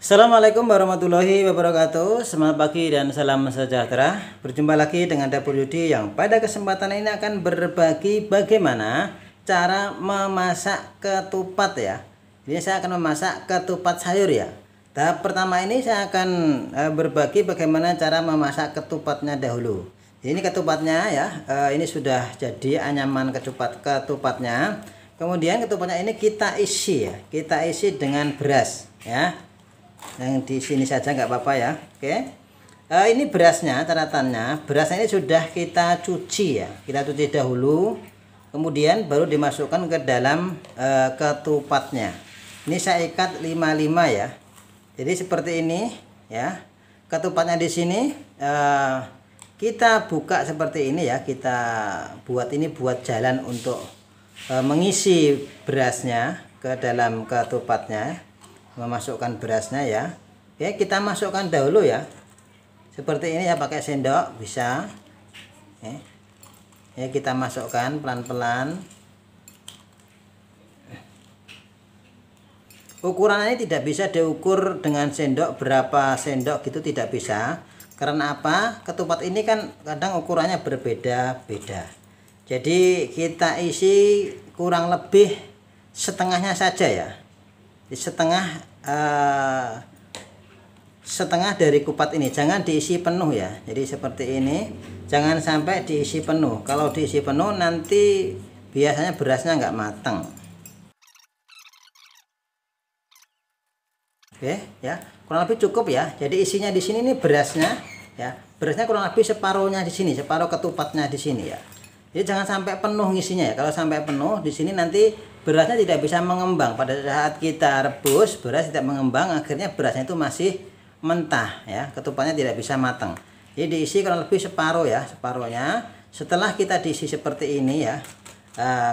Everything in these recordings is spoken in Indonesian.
Assalamualaikum warahmatullahi wabarakatuh. Selamat pagi dan salam sejahtera. Berjumpa lagi dengan Dapur Yudi yang pada kesempatan ini akan berbagi bagaimana cara memasak ketupat ya. Jadi saya akan memasak ketupat sayur ya. Tahap pertama ini saya akan berbagi bagaimana cara memasak ketupatnya dahulu. Ini ketupatnya ya. Ini sudah jadi anyaman ketupatnya. Kemudian ketupatnya ini kita isi ya. Kita isi dengan beras ya. Yang di sini saja nggak apa-apa ya. Oke. Ini berasnya, catatannya berasnya ini sudah kita cuci ya. Kita cuci dahulu, kemudian baru dimasukkan ke dalam ketupatnya. Ini saya ikat 55 ya. Jadi seperti ini ya. Ketupatnya di sini kita buka seperti ini ya. Kita buat ini buat jalan untuk mengisi berasnya ke dalam ketupatnya. Memasukkan berasnya ya. Oke, kita masukkan dahulu ya. Seperti ini ya, pakai sendok bisa. Oke. Ya, kita masukkan pelan-pelan. Ukurannya tidak bisa diukur dengan sendok, berapa sendok gitu tidak bisa. Karena apa? Ketupat ini kan kadang ukurannya berbeda-beda. Jadi kita isi kurang lebih setengahnya saja ya. Setengah dari kupat ini, jangan diisi penuh ya. Jadi seperti ini, jangan sampai diisi penuh. Kalau diisi penuh nanti biasanya berasnya nggak matang. Oke ya, kurang lebih cukup ya. Jadi isinya di sini nih berasnya ya. Berasnya kurang lebih separuhnya di sini, separuh ketupatnya di sini ya. Jadi jangan sampai penuh isinya ya. Kalau sampai penuh di sini nanti berasnya tidak bisa mengembang. Pada saat kita rebus, beras tidak mengembang, akhirnya berasnya itu masih mentah ya. Ketupatnya tidak bisa matang. Jadi diisi kurang lebih separuh ya, separuhnya. Setelah kita diisi seperti ini ya,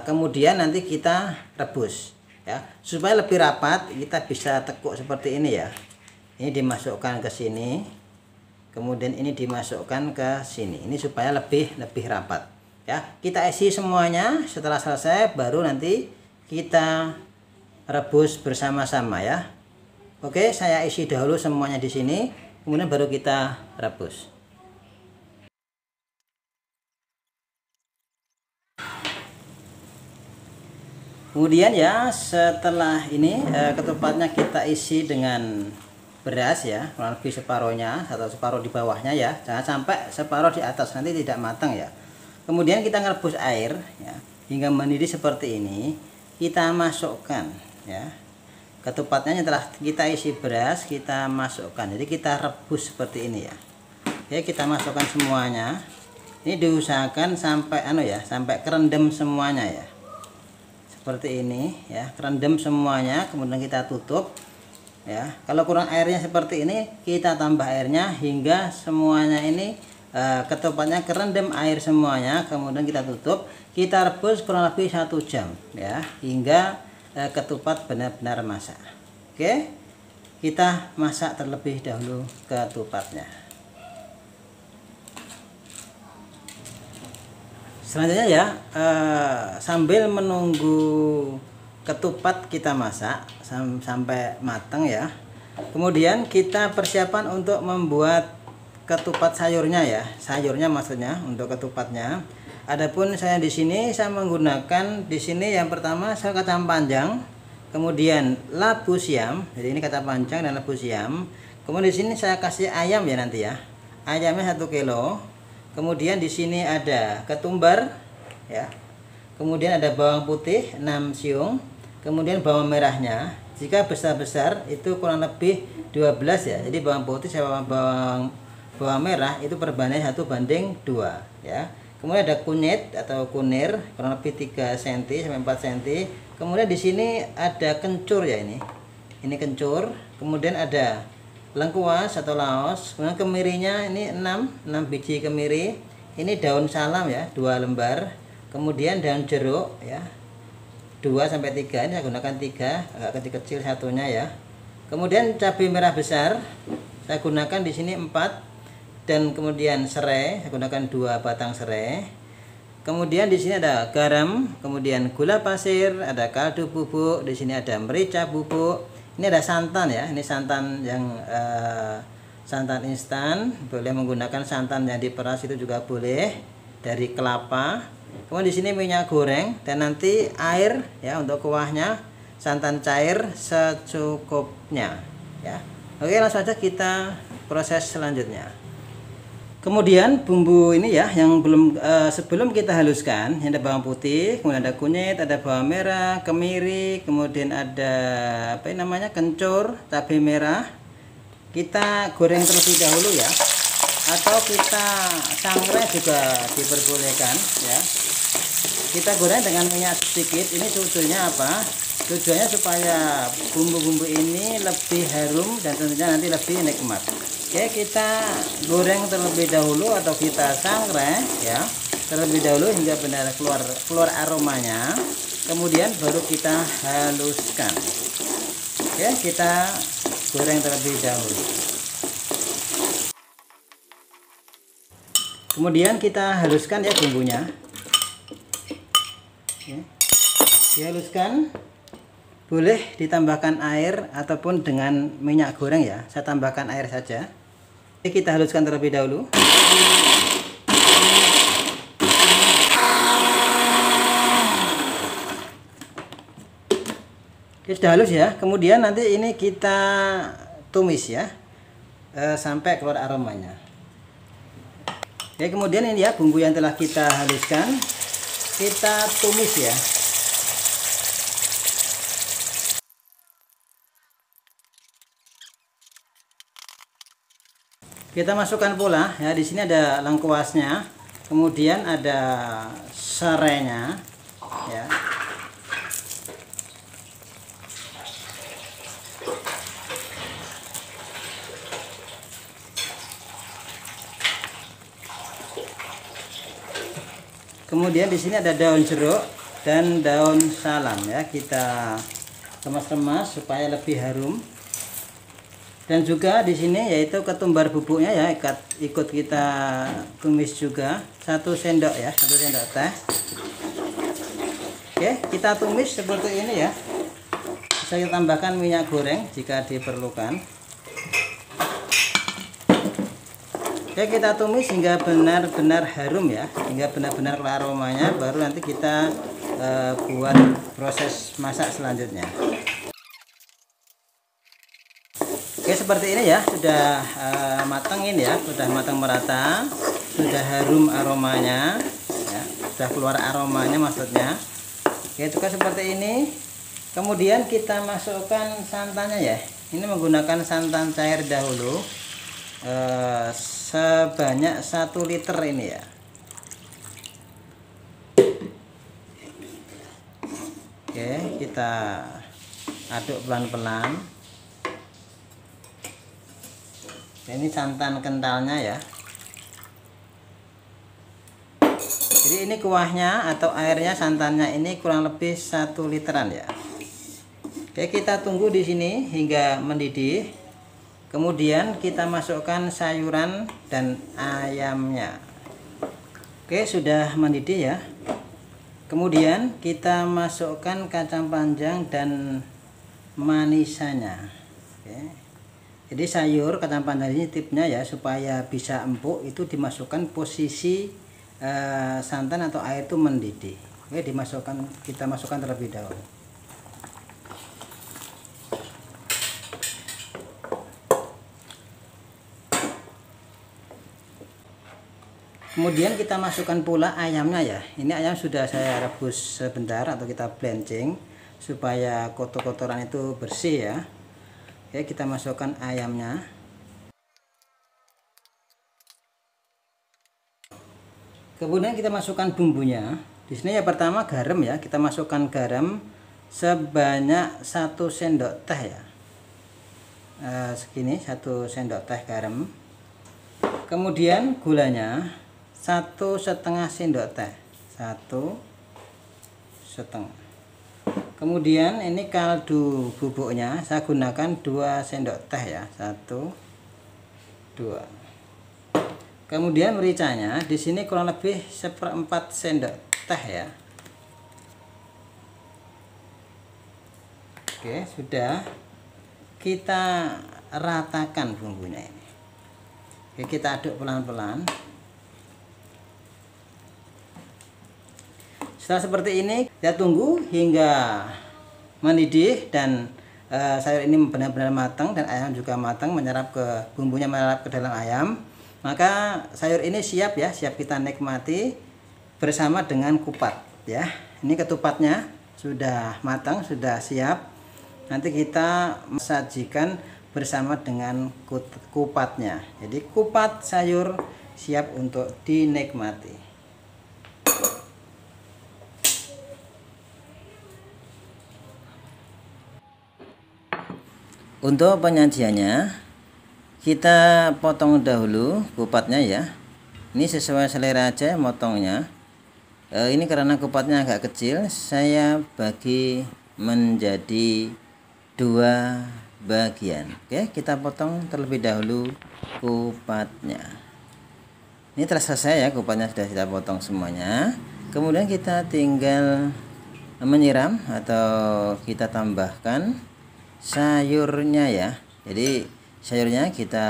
kemudian nanti kita rebus ya. Supaya lebih rapat, kita bisa tekuk seperti ini ya. Ini dimasukkan ke sini. Kemudian ini dimasukkan ke sini. Ini supaya lebih rapat. Ya, kita isi semuanya. Setelah selesai baru nanti kita rebus bersama-sama ya. Oke, saya isi dahulu semuanya di sini, kemudian baru kita rebus. Kemudian ya, setelah ini ketupatnya kita isi dengan beras ya, kurang lebih separuhnya atau separuh di bawahnya ya. Jangan sampai separuh di atas, nanti tidak matang ya. Kemudian kita ngerebus air ya, hingga mendidih seperti ini. Kita masukkan ya. Ketupatnya setelah kita isi beras, kita masukkan. Jadi kita rebus seperti ini ya. Oke, kita masukkan semuanya. Ini diusahakan sampai sampai kerendam semuanya ya. Seperti ini ya, kerendam semuanya, kemudian kita tutup ya. Kalau kurang airnya seperti ini, kita tambah airnya hingga semuanya ini ketupatnya kerendam air semuanya, kemudian kita tutup, kita rebus kurang lebih 1 jam ya, hingga ketupat benar-benar masak. Oke, kita masak terlebih dahulu ketupatnya. Selanjutnya ya, sambil menunggu ketupat kita masak sampai matang ya, kemudian kita persiapan untuk membuat ketupat sayurnya ya, sayurnya maksudnya untuk ketupatnya. Adapun saya di sini saya menggunakan di sini yang pertama saya kacang panjang, kemudian labu siam. Jadi ini kacang panjang dan labu siam. Kemudian di sini saya kasih ayam ya nanti ya. Ayamnya 1 kilo. Kemudian di sini ada ketumbar ya. Kemudian ada bawang putih 6 siung. Kemudian bawang merahnya jika besar-besar itu kurang lebih 12 ya. Jadi bawang putih sama bawang merah itu perbandingan 1:2 ya. Kemudian ada kunyit atau kunir kurang lebih 3 cm sampai 4 cm. Kemudian di sini ada kencur ya ini. Ini kencur. Kemudian ada lengkuas atau laos. Kemudian kemirinya ini 6 biji kemiri. Ini daun salam ya, 2 lembar. Kemudian daun jeruk ya. 2 sampai 3. Ini saya gunakan 3, agak kecil-kecil satunya ya. Kemudian cabai merah besar saya gunakan di sini 4. Dan kemudian serai, saya gunakan 2 batang serai. Kemudian di sini ada garam, kemudian gula pasir, ada kaldu bubuk, di sini ada merica bubuk, Ini ada santan ya, ini santan yang santan instan, boleh menggunakan santan yang diperas itu juga boleh, dari kelapa. Kemudian di sini minyak goreng dan nanti air ya untuk kuahnya, santan cair secukupnya ya. Oke, langsung saja kita proses selanjutnya. Kemudian bumbu ini ya yang belum sebelum kita haluskan, ada bawang putih, kemudian ada kunyit, ada bawang merah, kemiri, kemudian ada apa namanya kencur, cabai merah. Kita goreng terlebih dahulu ya, atau kita sangrai juga diperbolehkan ya. Kita goreng dengan minyak sedikit. Ini tujuannya apa? Tujuannya supaya bumbu-bumbu ini lebih harum dan tentunya nanti lebih nikmat. Oke, kita goreng terlebih dahulu atau kita sangrai ya terlebih dahulu hingga benar keluar aromanya. Kemudian baru kita haluskan. Oke, kita goreng terlebih dahulu. Kemudian kita haluskan ya bumbunya. Oke. Dihaluskan, boleh ditambahkan air ataupun dengan minyak goreng ya. Saya tambahkan air saja. Oke, kita haluskan terlebih dahulu. Oke, sudah halus ya. Kemudian nanti ini kita tumis ya sampai keluar aromanya. Oke, kemudian ini ya bumbu yang telah kita haluskan, kita tumis ya. Kita masukkan pula ya, di sini ada lengkuasnya, kemudian ada serainya ya. Kemudian di sini ada daun jeruk dan daun salam ya, kita remas-remas supaya lebih harum. Dan juga di sini yaitu ketumbar bubuknya ya, ikut kita tumis juga 1 sendok ya, 1 sendok teh. Oke, kita tumis seperti ini ya. Saya tambahkan minyak goreng jika diperlukan. Oke, kita tumis hingga benar-benar harum ya, hingga benar-benar keluar aromanya, baru nanti kita buat proses masak selanjutnya. Oke, seperti ini ya, sudah matang ini ya, sudah matang merata, sudah harum aromanya ya, sudah keluar aromanya maksudnya. Oke, juga seperti ini. Kemudian kita masukkan santannya ya, ini menggunakan santan cair dahulu sebanyak 1 liter ini ya. Oke, kita aduk pelan-pelan. Ini santan kentalnya ya. Jadi ini kuahnya atau airnya santannya ini kurang lebih 1 literan ya. Oke, kita tunggu di sini hingga mendidih. Kemudian kita masukkan sayuran dan ayamnya. Oke, sudah mendidih ya. Kemudian kita masukkan kacang panjang dan manisannya. Oke. Jadi sayur kacang panjang ini tipnya ya, supaya bisa empuk itu dimasukkan posisi santan atau air itu mendidih. Oke, kita masukkan terlebih dahulu. Kemudian kita masukkan pula ayamnya ya. Ini ayam sudah saya rebus sebentar atau kita blanching supaya kotor-kotoran itu bersih ya. Oke, kita masukkan ayamnya. Kemudian kita masukkan bumbunya. Di sini ya pertama garam ya, kita masukkan garam sebanyak 1 sendok teh ya. Segini 1 sendok teh garam. Kemudian gulanya 1,5 sendok teh, 1,5. Kemudian ini kaldu bubuknya saya gunakan 2 sendok teh ya, 1, 2. Kemudian mericanya di sini kurang lebih 1/4 sendok teh ya. Oke, sudah. kita ratakan bumbunya ini. Oke, kita aduk pelan-pelan. Setelah seperti ini, kita tunggu hingga mendidih dan sayur ini benar-benar matang dan ayam juga matang, menyerap ke bumbunya, menyerap ke dalam ayam. Maka sayur ini siap ya, siap kita nikmati bersama dengan kupat ya. Ini ketupatnya sudah matang, sudah siap. Nanti kita sajikan bersama dengan kupatnya. Jadi kupat sayur siap untuk dinikmati. Untuk penyajiannya, kita potong dahulu kupatnya ya. Ini sesuai selera aja motongnya. Ini karena kupatnya agak kecil, saya bagi menjadi 2 bagian. Oke, kita potong terlebih dahulu kupatnya. Ini telah selesai ya, kupatnya sudah kita potong semuanya. Kemudian kita tinggal menyiram atau kita tambahkan sayurnya ya. Jadi sayurnya kita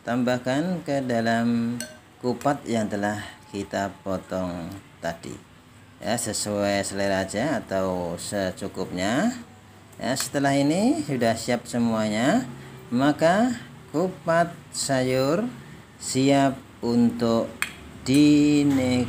tambahkan ke dalam kupat yang telah kita potong tadi ya, sesuai selera aja atau secukupnya ya. Setelah ini sudah siap semuanya, maka kupat sayur siap untuk dinikmati.